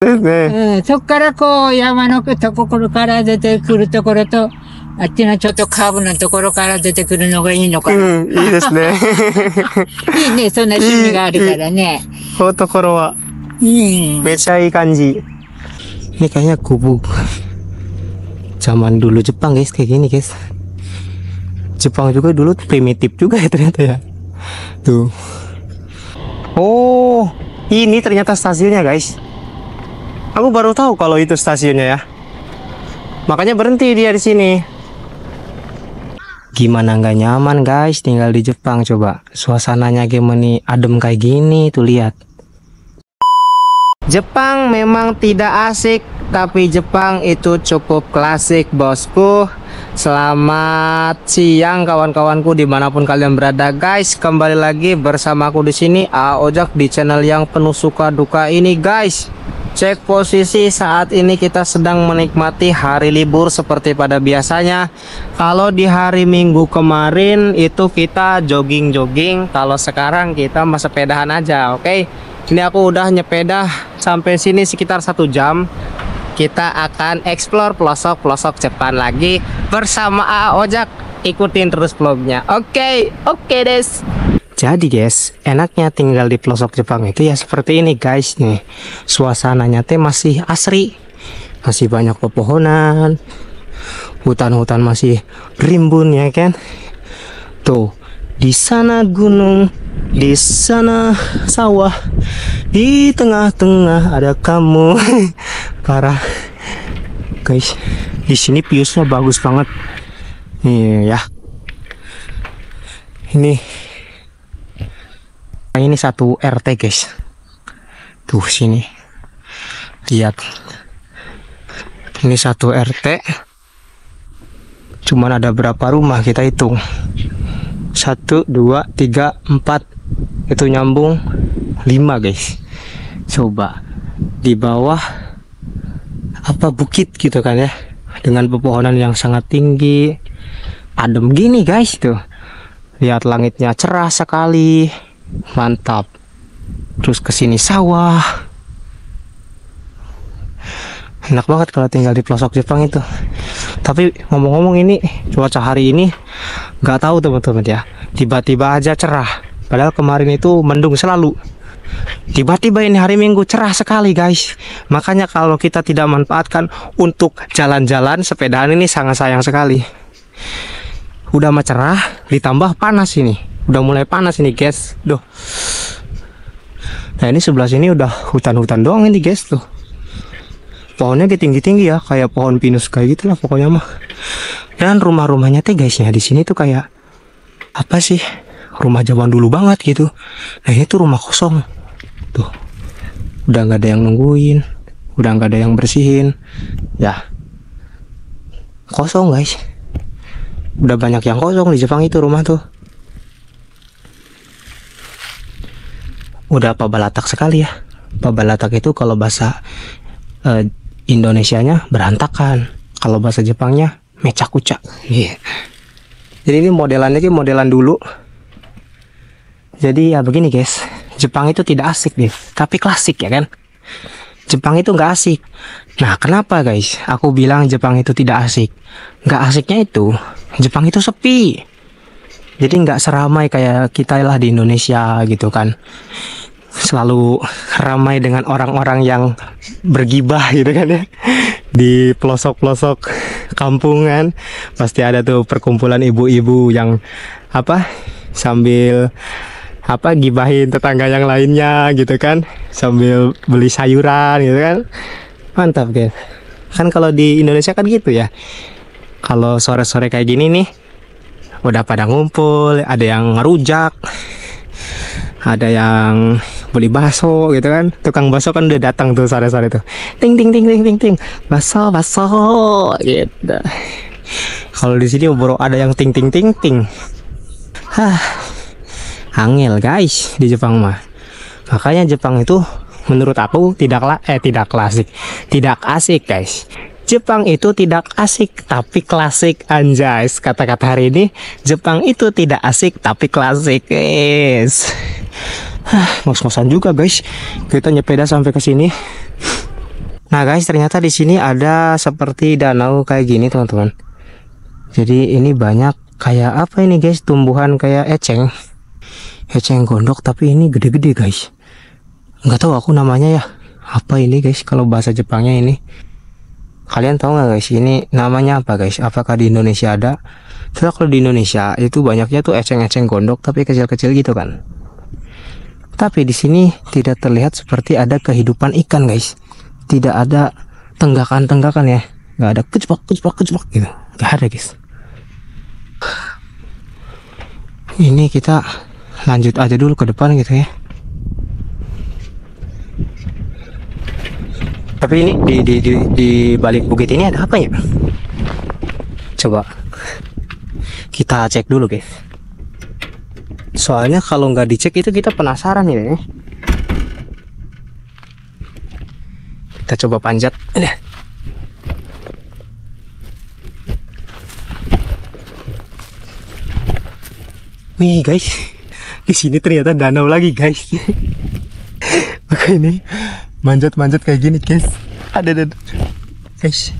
ですね。そっからこう山のところから出てくるところと、あっちのちょっとカーブのところから出てくるのがいいのかな。いいですね。いいね、そんな趣味があるからね。このところは、めちゃいい感じ。Ini kayaknya gubuk zaman dulu Jepang guys, kayak gini guys. Jepang juga dulu primitif juga ya ternyata ya. Tuh. Oh, ini ternyata stasiunnya guys. Aku baru tahu kalau itu stasiunnya ya. Makanya berhenti dia di sini. Gimana nggak nyaman guys tinggal di Jepang, coba. Suasananya gimana adem kayak gini tuh, lihat. Jepang memang tidak asik, tapi Jepang itu cukup klasik bosku. Selamat siang kawan-kawanku dimanapun kalian berada guys. Kembali lagi bersama aku di sini Ojak di channel yang penuh suka duka ini guys. Cek posisi saat ini kita sedang menikmati hari libur seperti pada biasanya. Kalau di hari Minggu kemarin itu kita jogging-jogging, kalau sekarang kita sepedahan aja, oke? Ini aku udah nyepeda sampai sini sekitar 1 jam. Kita akan explore pelosok-pelosok Jepang lagi bersama Ojak. Ikutin terus vlognya. Oke des. Jadi guys, enaknya tinggal di pelosok Jepang itu ya seperti ini guys nih. Suasananya teh masih asri. Masih banyak pepohonan. Hutan-hutan masih rimbun ya kan. Tuh, di sana gunung, di sana sawah, di tengah-tengah ada kamu. Parah guys, di sini viewsnya bagus banget. Iya, ini satu RT guys. Tuh sini, lihat. Ini satu RT. Cuman ada berapa rumah kita hitung? 1, 2, 3, 4. Itu nyambung 5 guys. Coba di bawah apa bukit gitu kan ya, dengan pepohonan yang sangat tinggi, adem gini guys. Tuh lihat langitnya cerah sekali, mantap. Terus kesini sawah, enak banget kalau tinggal di pelosok Jepang itu. Tapi ngomong-ngomong, ini cuaca hari ini nggak tahu teman-teman ya, tiba-tiba aja cerah, padahal kemarin itu mendung selalu. Tiba-tiba ini hari Minggu cerah sekali guys. Makanya kalau kita tidak manfaatkan untuk jalan-jalan sepedaan ini sangat sayang sekali. Udah mah cerah, ditambah panas ini. Udah mulai panas ini guys. Duh. Nah ini sebelah sini udah hutan-hutan doang ini guys tuh. Pohonnya tinggi-tinggi ya, kayak pohon pinus kayak gitu lah pokoknya mah. Dan rumah-rumahnya teh guysnya di sini tuh kayak apa sih? Rumah zaman dulu banget gitu. Nah ini tuh rumah kosong. Tuh, udah nggak ada yang nungguin, udah nggak ada yang bersihin, ya kosong guys. Udah banyak yang kosong di Jepang itu rumah tuh. Udah pabalatak sekali ya. Pabalatak itu kalau bahasa Indonesianya berantakan, kalau bahasa Jepangnya mecakuca. Yeah. Jadi ini modelannya modelan dulu. Jadi ya begini guys, Jepang itu tidak asik deh, tapi klasik ya kan. Jepang itu nggak asik. Nah kenapa guys aku bilang Jepang itu tidak asik? Nggak asiknya itu Jepang itu sepi. Jadi nggak seramai kayak kita lah di Indonesia gitu kan. Selalu ramai dengan orang-orang yang bergibah gitu kan ya. Di pelosok-pelosok kampungan pasti ada tuh perkumpulan ibu-ibu yang apa, sambil apa gibahin tetangga yang lainnya gitu kan, sambil beli sayuran gitu kan. Mantap guys. Kan kalau di Indonesia kan gitu ya, kalau sore-sore kayak gini nih udah pada ngumpul, ada yang ngerujak, ada yang beli bakso gitu kan. Tukang bakso kan udah datang tuh sore-sore tuh, ting ting ting ting ting ting, bakso bakso gitu. Kalau di sini baru ada yang ting ting ting ting. Angel guys di Jepang mah. Makanya Jepang itu menurut aku tidak klasik, tidak asik guys. Jepang itu tidak asik tapi klasik, anjay. Kata-kata hari ini, Jepang itu tidak asik tapi klasik guys. Ngos-ngosan juga guys, kita nyepeda sampai ke sini. Nah guys, ternyata di sini ada seperti danau kayak gini teman-teman. Jadi ini banyak kayak apa ini guys, tumbuhan kayak eceng gondok, tapi ini gede-gede guys. Nggak tahu aku namanya ya. Apa ini guys kalau bahasa Jepangnya ini? Kalian tahu nggak guys ini namanya apa guys? Apakah di Indonesia ada? Soalnya kalau di Indonesia itu banyaknya tuh eceng-eceng gondok tapi kecil-kecil gitu kan. Tapi di sini tidak terlihat seperti ada kehidupan ikan guys. Tidak ada tenggakan-tenggakan ya. Nggak ada kecebak gitu. Nggak ada guys. Ini kita lanjut aja dulu ke depan gitu ya. Tapi ini di balik bukit ini ada apa ya? Coba kita cek dulu guys. Soalnya kalau nggak dicek itu kita penasaran ya. Kita coba panjat. Wih guys, di sini ternyata danau lagi guys. Oke ini manjat kayak gini guys. Ada guys.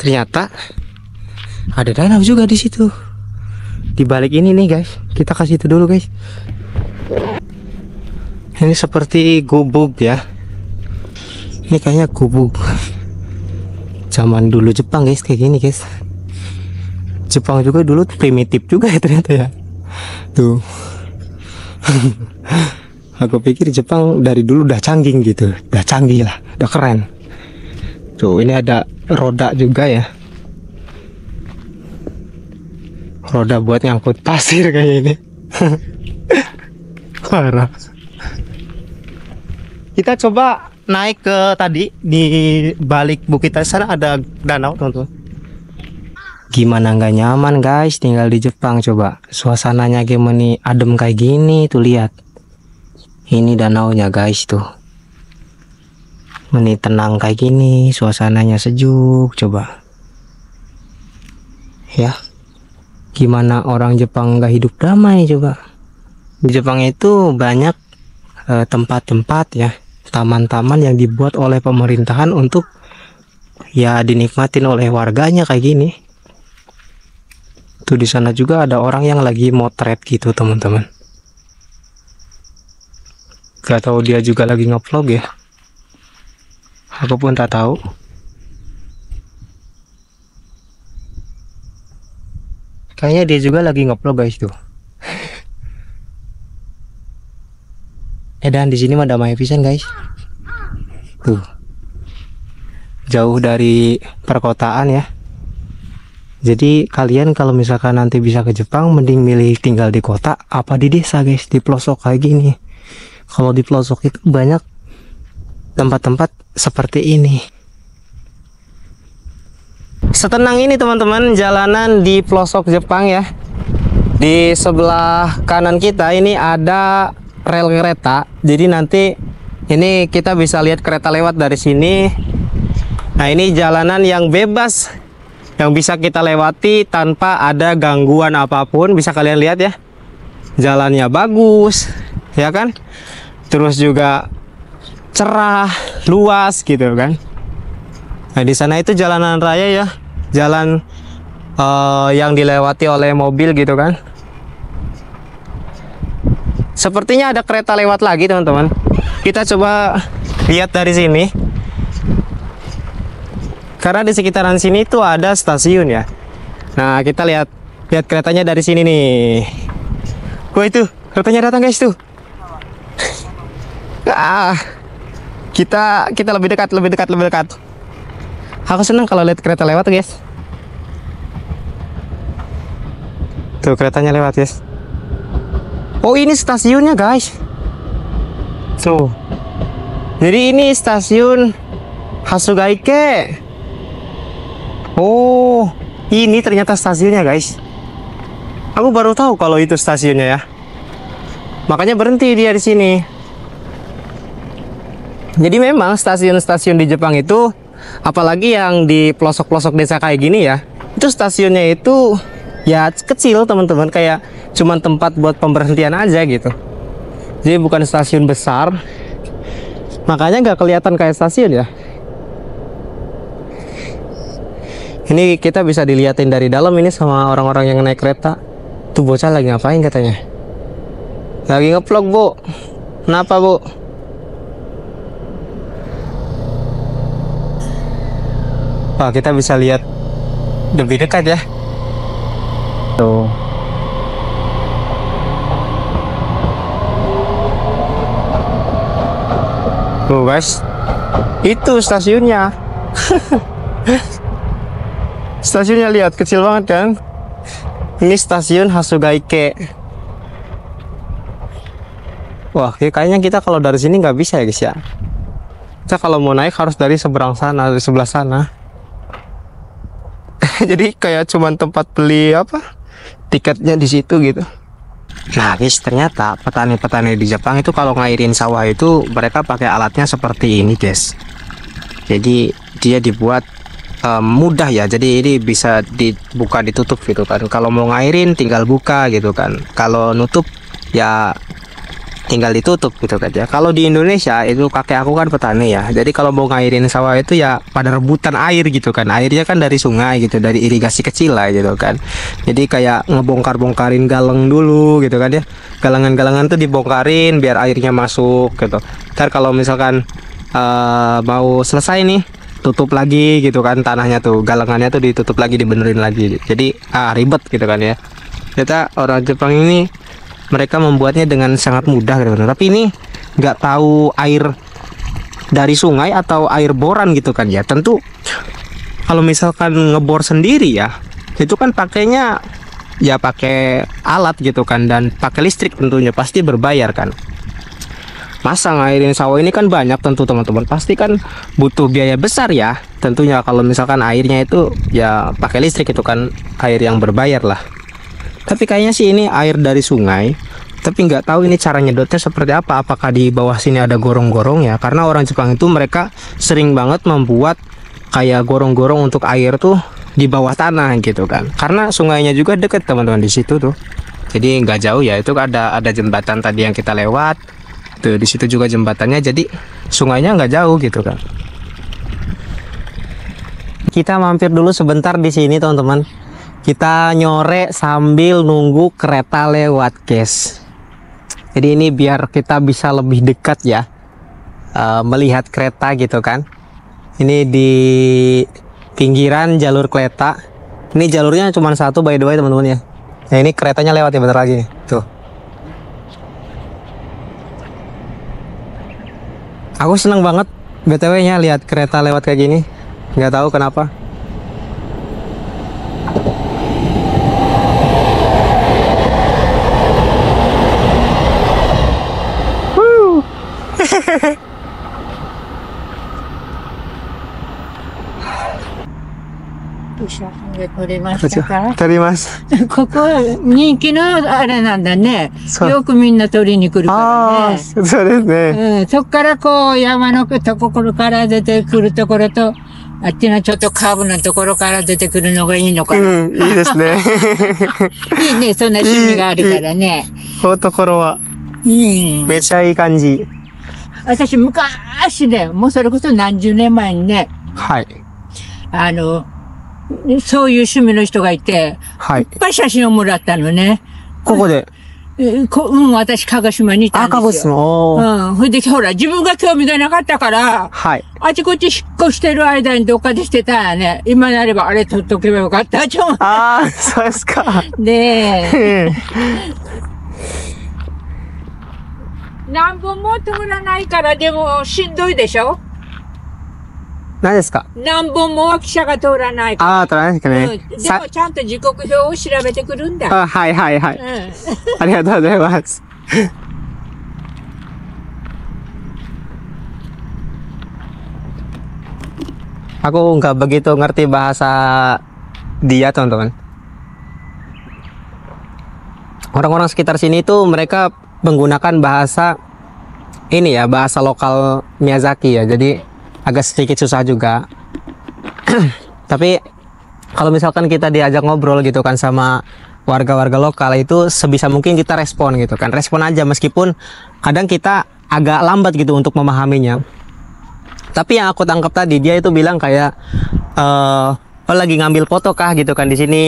Ternyata ada danau juga di situ. Di balik ini nih guys. Kita kasih itu dulu guys. Ini seperti gubuk ya. Ini kayaknya gubuk zaman dulu Jepang guys, kayak gini guys. Jepang juga dulu primitif juga ya ternyata ya. Tuh. Aku pikir Jepang dari dulu udah canggih gitu. Udah canggih lah, udah keren. Tuh ini ada roda juga ya. Roda buat ngangkut pasir kayak ini. Parah. Kita coba naik ke tadi di balik bukit sana ada danau teman-teman. Gimana nggak nyaman guys tinggal di Jepang, coba suasananya gimana adem kayak gini tuh, lihat ini danaunya guys tuh. Ini tenang kayak gini, suasananya sejuk, coba ya. Gimana orang Jepang nggak hidup damai coba. Di Jepang itu banyak tempat-tempat ya, taman-taman yang dibuat oleh pemerintahan untuk ya dinikmatin oleh warganya kayak gini. Tuh di sana juga ada orang yang lagi motret gitu teman-teman. Gak tahu dia juga lagi ngevlog ya. Aku pun tak tahu. Kayaknya dia juga lagi ngevlog guys tuh. Dan di sini mah damai pisan guys. Tuh. Jauh dari perkotaan ya. Jadi kalian kalau misalkan nanti bisa ke Jepang, mending milih tinggal di kota apa di desa guys, di pelosok kayak gini. Kalau di pelosok itu banyak tempat-tempat seperti ini. Setenang ini teman-teman jalanan di pelosok Jepang ya. Di sebelah kanan kita ini ada rel kereta. Jadi nanti ini kita bisa lihat kereta lewat dari sini. Nah ini jalanan yang bebas, yang bisa kita lewati tanpa ada gangguan apapun. Bisa kalian lihat ya, jalannya bagus ya kan, terus juga cerah, luas gitu kan. Nah di sana itu jalanan raya ya, jalan yang dilewati oleh mobil gitu kan. Sepertinya ada kereta lewat lagi teman-teman. Kita coba lihat dari sini. Karena di sekitaran sini tuh ada stasiun ya. Nah kita lihat keretanya dari sini nih. Wah itu keretanya datang guys tuh. Kita lebih dekat. Aku senang kalau lihat kereta lewat guys. Tuh keretanya lewat guys. Oh ini stasiunnya guys. Tuh. Jadi ini stasiun Hasugaike. Oh, ini ternyata stasiunnya guys. Aku baru tahu kalau itu stasiunnya ya. Makanya berhenti dia di sini. Jadi memang stasiun-stasiun di Jepang itu, apalagi yang di pelosok-pelosok desa kayak gini ya, itu stasiunnya itu ya kecil teman-teman, kayak cuman tempat buat pemberhentian aja gitu. Jadi bukan stasiun besar, makanya nggak kelihatan kayak stasiun ya. Ini kita bisa dilihatin dari dalam ini sama orang-orang yang naik kereta. Tuh bocah lagi ngapain katanya? Lagi ngevlog, Bu. Kenapa, Bu? Wah, kita bisa lihat lebih dekat ya. Tuh. Tuh guys, itu stasiunnya. Stasiunnya lihat kecil banget kan? Ini stasiun Hasugaike. Wah, kayaknya kita kalau dari sini nggak bisa ya guys ya. Kita kalau mau naik harus dari seberang sana, dari sebelah sana. Jadi kayak cuman tempat beli apa? Tiketnya di situ gitu. Nah guys, ternyata petani-petani di Jepang itu kalau ngairin sawah itu mereka pakai alatnya seperti ini guys. Jadi dia dibuat mudah ya, jadi ini bisa dibuka ditutup gitu kan. Kalau mau ngairin tinggal buka gitu kan, kalau nutup ya tinggal ditutup gitu kan ya. Kalau di Indonesia itu kakek aku kan petani ya, jadi kalau mau ngairin sawah itu ya pada rebutan air gitu kan. Airnya kan dari sungai gitu, dari irigasi kecil lah gitu kan. Jadi kayak ngebongkar-bongkarin galang dulu gitu kan ya. Galangan-galangan tuh dibongkarin biar airnya masuk gitu. Ntar kalau misalkan mau selesai nih, tutup lagi gitu kan, tanahnya tuh, galangannya tuh ditutup lagi, dibenerin lagi. Jadi ribet gitu kan ya. Ternyata orang Jepang ini mereka membuatnya dengan sangat mudah gitu. Tapi ini nggak tahu air dari sungai atau air boran gitu kan ya. Tentu kalau misalkan ngebor sendiri ya, itu kan pakainya ya pakai alat gitu kan, dan pakai listrik tentunya, pasti berbayar kan. Masa ngairin sawah ini kan banyak, tentu teman-teman pasti kan butuh biaya besar ya. Tentunya kalau misalkan airnya itu ya pakai listrik, itu kan air yang berbayar lah. Tapi kayaknya sih ini air dari sungai, tapi nggak tahu ini cara nyedotnya seperti apa. Apakah di bawah sini ada gorong-gorong ya? Karena orang Jepang itu mereka sering banget membuat kayak gorong-gorong untuk air tuh di bawah tanah gitu kan. Karena sungainya juga deket teman-teman di situ tuh. Jadi nggak jauh ya. Itu ada jembatan tadi yang kita lewat. Tuh di situ juga jembatannya. Jadi sungainya nggak jauh gitu kan. Kita mampir dulu sebentar di sini teman-teman. Kita nyore sambil nunggu kereta lewat guys. Jadi ini biar kita bisa lebih dekat ya, melihat kereta gitu kan. Ini di pinggiran jalur kereta. Ini jalurnya cuma satu by the way teman-teman ya. Nah ini keretanya lewat ya bentar lagi nih. Tuh. Aku seneng banget BTW nya lihat kereta lewat kayak gini. Nggak tahu kenapa. Tadi mas. ここ人気のあれなんだね。そうよくみんな取りに来るからね。そうですね。うん、そっからこう山のところから出てくるところと、あっちのちょっとカーブのところから出てくるのがいいのかな。いいですね。いいね、そんな趣味があるからね。このところはうん。めちゃいい感じ。私昔ね、もうそれこそ何十年前にね、はい。そういう趣味の人がいて、はいいっぱい写真をもらったのね。ここで。私、鹿児島にいたんですよ。鹿児島。おー。うん。ほいで、ほら、自分が興味がなかったから、はい。あちこち引っ越してる間にどっかでしてたらね、今なればあれ取っとけばよかったと思ああ、そうですか。う。で、え何本も通らないからでもしんどいでしょ？何ですか？何本も汽車が通らないかああ、取らないですかね。ら。うん。でもちゃんと時刻表を調べてくるんだ。はいはいはい。うん。ありがとうございます。Aku nggak begitu ngerti bahasa dia teman-teman. Orang-orang sekitar sini tuh mereka menggunakan bahasa ini ya, bahasa lokal Miyazaki ya. Jadi agak sedikit susah juga. Tapi kalau misalkan kita diajak ngobrol gitu kan sama warga-warga lokal itu sebisa mungkin kita respon gitu kan, respon aja meskipun kadang kita agak lambat gitu untuk memahaminya. Tapi yang aku tangkap tadi, dia itu bilang kayak oh, lagi ngambil foto kah gitu kan di sini.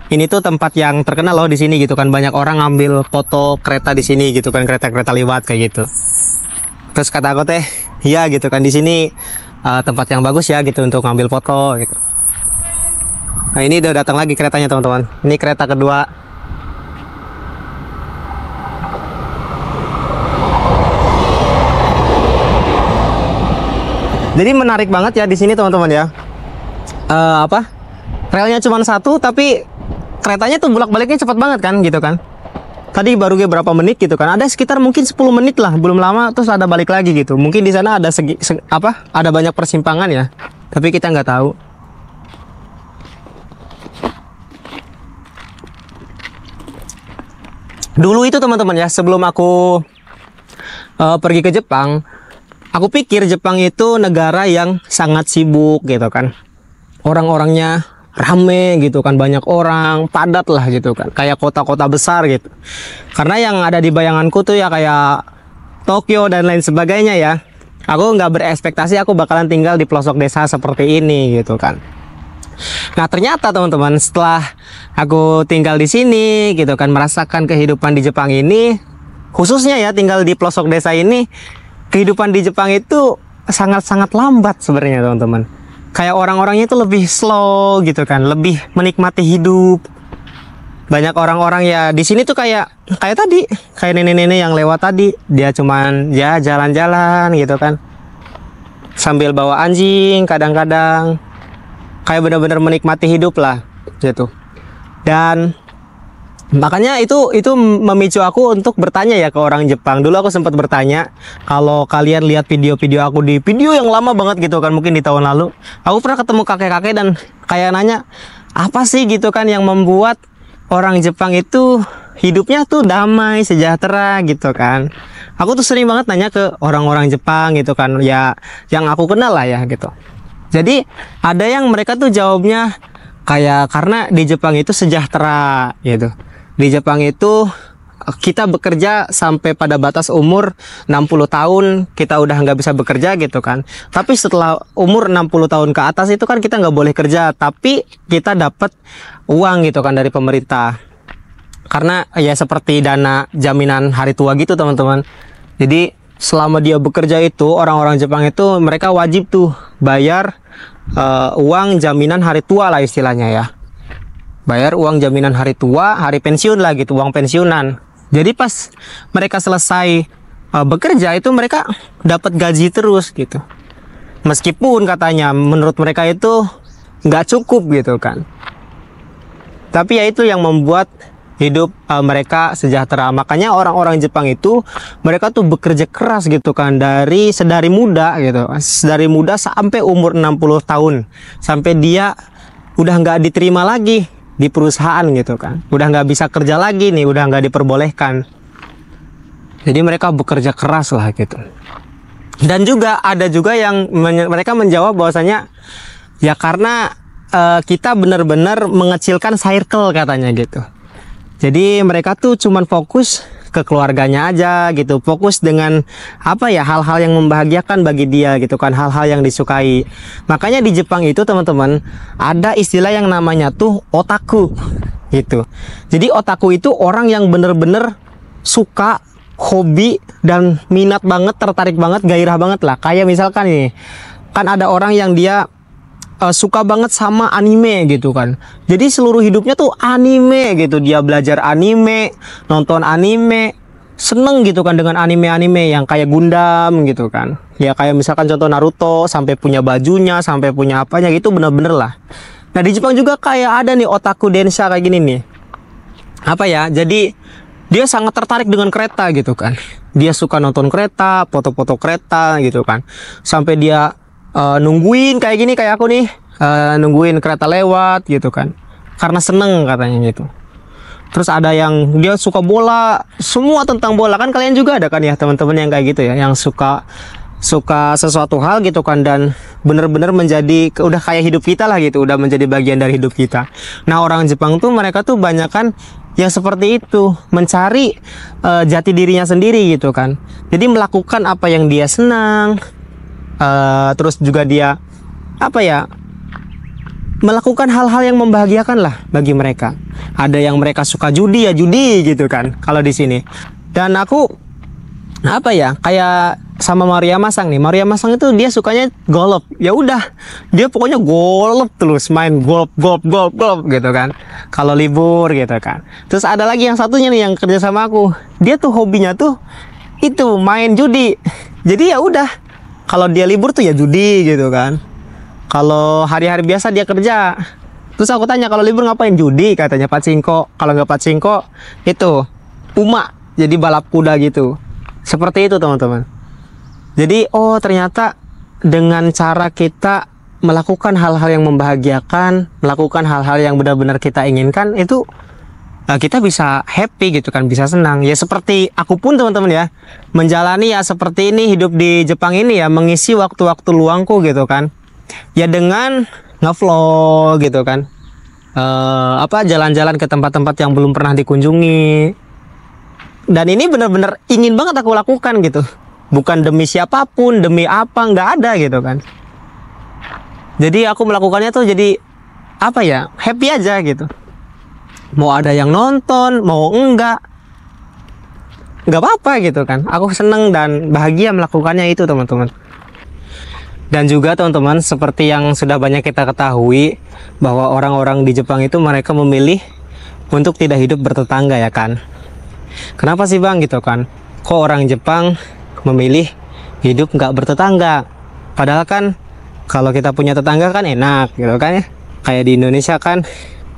Ini tuh tempat yang terkenal loh di sini gitu kan, banyak orang ngambil foto kereta di sini gitu kan, kereta-kereta lewat kayak gitu. Terus kata aku teh, iya gitu kan, di sini tempat yang bagus ya gitu untuk ngambil foto gitu. Nah ini udah datang lagi keretanya teman-teman. Ini kereta kedua. Jadi menarik banget ya di sini teman-teman ya. Relnya cuma satu tapi keretanya tuh bolak-baliknya cepat banget kan gitu kan. Tadi baru berapa menit gitu kan. Ada sekitar mungkin 10 menit lah, belum lama terus ada balik lagi gitu. Mungkin di sana ada ada banyak persimpangan ya. Tapi kita nggak tahu. Dulu itu teman-teman ya, sebelum aku pergi ke Jepang, aku pikir Jepang itu negara yang sangat sibuk gitu kan. Orang-orangnya rame gitu kan, banyak orang, padat lah gitu kan, kayak kota-kota besar gitu. Karena yang ada di bayanganku tuh ya kayak Tokyo dan lain sebagainya ya. Aku nggak berekspektasi aku bakalan tinggal di pelosok desa seperti ini gitu kan. Nah ternyata teman-teman, setelah aku tinggal di sini gitu kan, merasakan kehidupan di Jepang ini, khususnya ya tinggal di pelosok desa ini, kehidupan di Jepang itu sangat-sangat lambat sebenarnya teman-teman. Kayak orang-orangnya itu lebih slow gitu kan, lebih menikmati hidup. Banyak orang-orang ya di sini tuh kayak tadi, kayak nenek-nenek yang lewat tadi, dia cuman ya jalan-jalan gitu kan, sambil bawa anjing kadang-kadang, kayak benar-benar menikmati hidup lah gitu. Dan makanya itu memicu aku untuk bertanya ya ke orang Jepang. Dulu aku sempat bertanya, kalau kalian lihat video-video aku di video yang lama banget gitu kan, mungkin di tahun lalu, aku pernah ketemu kakek-kakek dan kayak nanya, apa sih gitu kan yang membuat orang Jepang itu hidupnya tuh damai, sejahtera gitu kan. Aku tuh sering banget nanya ke orang-orang Jepang gitu kan, ya yang aku kenal lah ya gitu. Jadi ada yang mereka tuh jawabnya kayak karena di Jepang itu sejahtera gitu. Di Jepang itu kita bekerja sampai pada batas umur 60 tahun kita udah nggak bisa bekerja gitu kan. Tapi setelah umur 60 tahun ke atas itu kan kita nggak boleh kerja, tapi kita dapat uang gitu kan dari pemerintah. Karena ya seperti dana jaminan hari tua gitu teman-teman. Jadi selama dia bekerja itu, orang-orang Jepang itu mereka wajib tuh bayar uang jaminan hari tua lah istilahnya ya. Bayar uang jaminan hari tua, hari pensiun lah gitu, uang pensiunan. Jadi pas mereka selesai bekerja itu mereka dapat gaji terus gitu. Meskipun katanya menurut mereka itu nggak cukup gitu kan. Tapi ya itu yang membuat hidup mereka sejahtera. Makanya orang-orang Jepang itu mereka tuh bekerja keras gitu kan, dari sedari muda gitu. Sedari muda sampai umur 60 tahun. Sampai dia udah nggak diterima lagi di perusahaan gitu kan, udah nggak bisa kerja lagi nih, udah nggak diperbolehkan. Jadi mereka bekerja keras lah gitu. Dan juga ada juga yang mereka menjawab bahwasanya ya karena kita benar-benar mengecilkan circle katanya gitu. Jadi mereka tuh cuman fokus ke keluarganya aja gitu, fokus dengan apa ya, hal-hal yang membahagiakan bagi dia gitu kan, hal-hal yang disukai. Makanya di Jepang itu teman-teman ada istilah yang namanya tuh otaku gitu. Jadi otaku itu orang yang bener-bener suka, hobi dan minat banget, tertarik banget, gairah banget lah. Kayak misalkan nih, kan ada orang yang dia suka banget sama anime gitu kan. Jadi seluruh hidupnya tuh anime gitu. Dia belajar anime, nonton anime, seneng gitu kan dengan anime-anime yang kayak Gundam gitu kan. Ya kayak misalkan contoh Naruto, sampai punya bajunya, sampai punya apanya gitu, bener-bener lah. Nah di Jepang juga kayak ada nih otaku densha kayak gini nih. Apa ya, jadi dia sangat tertarik dengan kereta gitu kan. Dia suka nonton kereta, foto-foto kereta gitu kan. Sampai dia nungguin kayak gini, kayak aku nih, nungguin kereta lewat gitu kan, karena seneng katanya gitu. Terus ada yang dia suka bola, semua tentang bola kan, kalian juga ada kan ya teman-teman yang kayak gitu ya, yang suka sesuatu hal gitu kan, dan bener-bener menjadi udah kayak hidup kita lah gitu, udah menjadi bagian dari hidup kita. Nah orang Jepang tuh mereka tuh banyak kan yang seperti itu, mencari jati dirinya sendiri gitu kan. Jadi melakukan apa yang dia senang, terus juga dia apa ya, melakukan hal-hal yang membahagiakan lah bagi mereka. Ada yang mereka suka judi, ya judi gitu kan kalau di sini. Dan aku apa ya, kayak sama Maria Masang nih. Maria Masang itu dia sukanya golf. Ya udah, dia pokoknya golf terus, main golf gitu kan. Kalau libur gitu kan. Terus ada lagi yang satunya nih yang kerja sama aku. Dia tuh hobinya tuh itu main judi. Jadi ya udah, kalau dia libur tuh ya judi gitu kan. Kalau hari-hari biasa dia kerja. Terus aku tanya, kalau libur ngapain? Judi katanya, pachinko. Kalau nggak pachinko itu uma, jadi balap kuda gitu. Seperti itu teman-teman. Jadi oh ternyata dengan cara kita melakukan hal-hal yang membahagiakan, melakukan hal-hal yang benar-benar kita inginkan, itu kita bisa happy gitu kan, bisa senang. Ya seperti aku pun teman-teman ya, menjalani ya seperti ini, hidup di Jepang ini ya, mengisi waktu-waktu luangku gitu kan. Ya dengan ngevlog gitu kan, jalan-jalan ke tempat-tempat yang belum pernah dikunjungi. Dan ini benar-benar ingin banget aku lakukan gitu, bukan demi siapapun, demi apa, nggak ada gitu kan. Jadi aku melakukannya tuh jadi apa ya, happy aja gitu. Mau ada yang nonton, mau enggak, nggak apa-apa gitu kan. Aku seneng dan bahagia melakukannya itu teman-teman. Dan juga teman-teman, seperti yang sudah banyak kita ketahui, bahwa orang-orang di Jepang itu mereka memilih untuk tidak hidup bertetangga ya kan. Kenapa sih bang gitu kan? Kok orang Jepang memilih hidup nggak bertetangga? Padahal kan kalau kita punya tetangga kan enak gitu kan ya. Kayak di Indonesia kan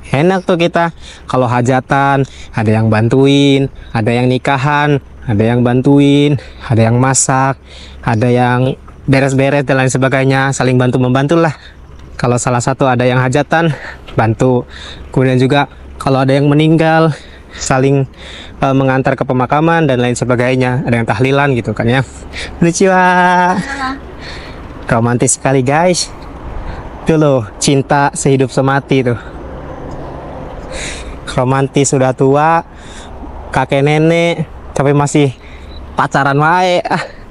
enak tuh kita. Kalau hajatan ada yang bantuin, ada yang nikahan ada yang bantuin, ada yang masak, ada yang beres-beres dan lain sebagainya, saling bantu-membantu lah. Kalau salah satu ada yang hajatan, bantu. Kemudian juga kalau ada yang meninggal, saling mengantar ke pemakaman dan lain sebagainya. Ada yang tahlilan gitu kan ya. Konnichiwa. Romantis sekali guys. Itu loh, cinta sehidup semati tuh. Romantis, sudah tua, kakek nenek, tapi masih pacaran wae.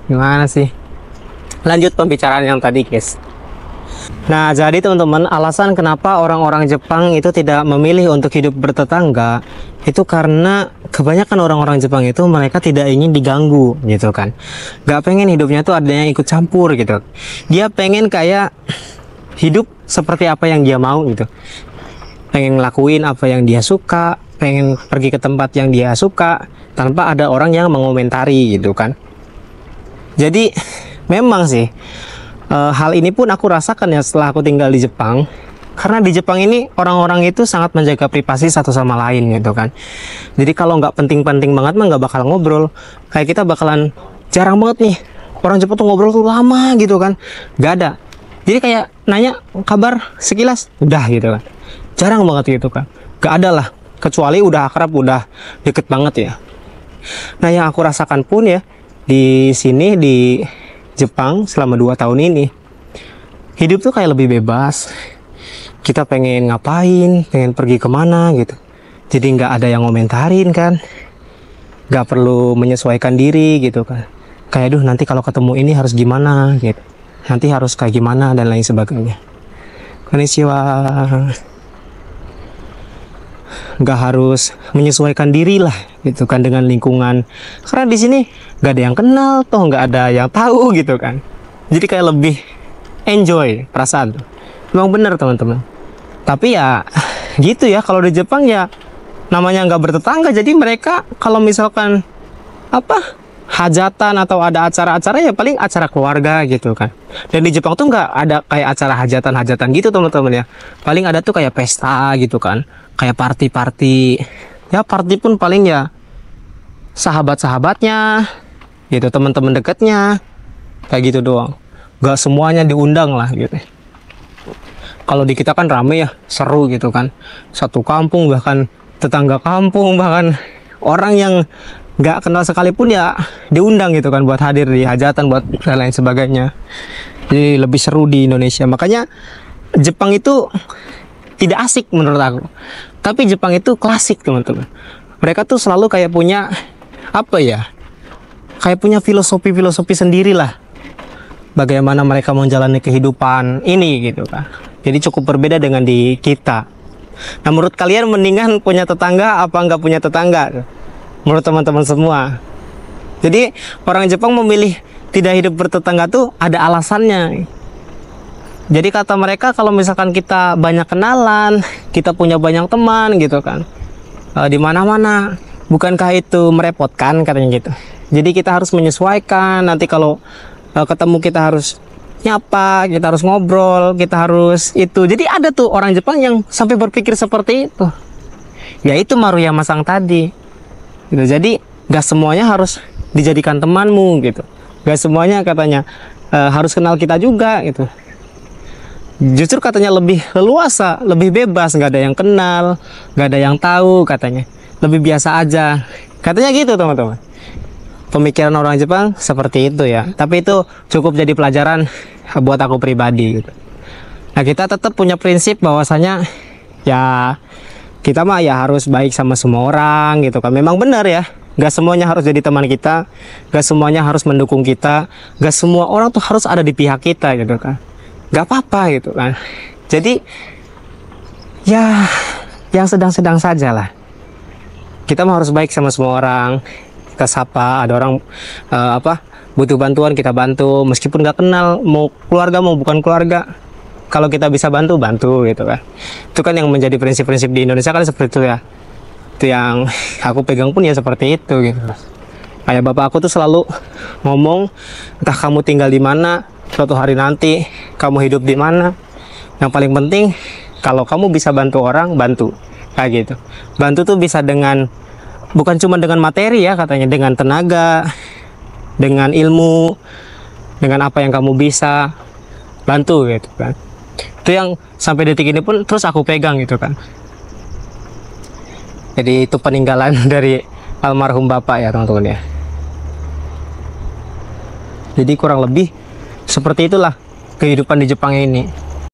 Gimana sih? Lanjut pembicaraan yang tadi guys. Nah, jadi teman-teman, alasan kenapa orang-orang Jepang itu tidak memilih untuk hidup bertetangga itu karena kebanyakan orang-orang Jepang itu mereka tidak ingin diganggu gitu kan. Gak pengen hidupnya tuh ada yang ikut campur gitu. Dia pengen kayak hidup seperti apa yang dia mau gitu. Pengen ngelakuin apa yang dia suka, pengen pergi ke tempat yang dia suka tanpa ada orang yang mengomentari gitu kan. Jadi memang sih hal ini pun aku rasakan ya setelah aku tinggal di Jepang. Karena di Jepang ini orang-orang itu sangat menjaga privasi satu sama lain gitu kan. Jadi kalau nggak penting-penting banget mah nggak bakal ngobrol. Kayak kita bakalan jarang banget nih orang Jepang tuh ngobrol tuh lama gitu kan. Nggak ada. Jadi kayak nanya kabar sekilas udah gitu kan. Jarang banget gitu kan. Nggak ada lah. Kecuali udah akrab, udah deket banget ya. Nah yang aku rasakan pun ya di sini di Jepang selama 2 tahun ini, hidup tuh kayak lebih bebas. Kita pengen ngapain, pengen pergi kemana gitu. Jadi nggak ada yang ngomentarin kan. Nggak perlu menyesuaikan diri gitu kan. Kayak duh nanti kalau ketemu ini harus gimana gitu. Nanti harus kayak gimana dan lain sebagainya. Konnichiwa. Nggak harus menyesuaikan diri lah gitu kan dengan lingkungan. Karena di sini nggak ada yang kenal, toh nggak ada yang tahu gitu kan. Jadi kayak lebih enjoy perasaan tuh. Memang bener teman-teman. Tapi ya gitu ya, kalau di Jepang ya namanya nggak bertetangga. Jadi mereka kalau misalkan hajatan atau ada acara-acara ya paling acara keluarga gitu kan. Dan di Jepang tuh nggak ada kayak acara hajatan-hajatan gitu teman-teman ya. Paling ada tuh kayak pesta gitu kan, kayak party-party. Ya party pun paling ya sahabat-sahabatnya gitu, teman-teman dekatnya, kayak gitu doang. Nggak semuanya diundang lah gitu. Kalau di kita kan rame ya, seru gitu kan. Satu kampung, bahkan tetangga kampung, bahkan orang yang nggak kenal sekalipun ya diundang gitu kan buat hadir di hajatan, buat dan lain sebagainya. Jadi lebih seru di Indonesia. Makanya Jepang itu tidak asik menurut aku. Tapi Jepang itu klasik teman-teman. Mereka tuh selalu kayak punya apa ya, kayak punya filosofi sendiri lah, bagaimana mereka menjalani kehidupan ini gitu kan. Jadi cukup berbeda dengan di kita. Nah, menurut kalian mendingan punya tetangga apa nggak punya tetangga? Menurut teman-teman semua. Jadi orang Jepang memilih tidak hidup bertetangga tuh ada alasannya. Jadi kata mereka, kalau misalkan kita banyak kenalan, kita punya banyak teman gitu kan, di mana-mana, bukankah itu merepotkan, katanya gitu. Jadi kita harus menyesuaikan. Nanti kalau ketemu kita harus nyapa, kita harus ngobrol, kita harus itu. Jadi ada tuh orang Jepang yang sampai berpikir seperti itu. Ya itu Maruyama Sang tadi. Gitu. Jadi gak semuanya harus dijadikan temanmu gitu. Gak semuanya katanya harus kenal kita juga gitu. Justru katanya lebih leluasa, lebih bebas, nggak ada yang kenal, nggak ada yang tahu katanya, lebih biasa aja, katanya gitu teman-teman. Pemikiran orang Jepang seperti itu ya. Tapi itu cukup jadi pelajaran buat aku pribadi gitu. Nah, kita tetap punya prinsip bahwasanya ya kita mah ya harus baik sama semua orang gitu kan. Memang benar ya, nggak semuanya harus jadi teman kita, nggak semuanya harus mendukung kita, nggak semua orang tuh harus ada di pihak kita gitu kan. Gak apa-apa gitu kan. Jadi ya yang sedang-sedang saja lah. Kita mah harus baik sama semua orang. Kita sapa, ada orang butuh bantuan kita bantu, meskipun gak kenal, mau keluarga mau bukan keluarga. Kalau kita bisa bantu gitu kan. Itu kan yang menjadi prinsip-prinsip di Indonesia kan seperti itu ya. Itu yang aku pegang pun ya seperti itu gitu. Kayak bapak aku tuh selalu ngomong, entah kamu tinggal di mana, suatu hari nanti kamu hidup di mana, yang paling penting kalau kamu bisa bantu orang, bantu, kayak gitu. Bantu tuh bisa dengan, bukan cuma dengan materi ya katanya, dengan tenaga, dengan ilmu, dengan apa yang kamu bisa, bantu gitu kan. Itu yang sampai detik ini pun terus aku pegang gitu kan. Jadi itu peninggalan dari almarhum bapak ya teman-teman ya. Jadi kurang lebih seperti itulah kehidupan di Jepang ini.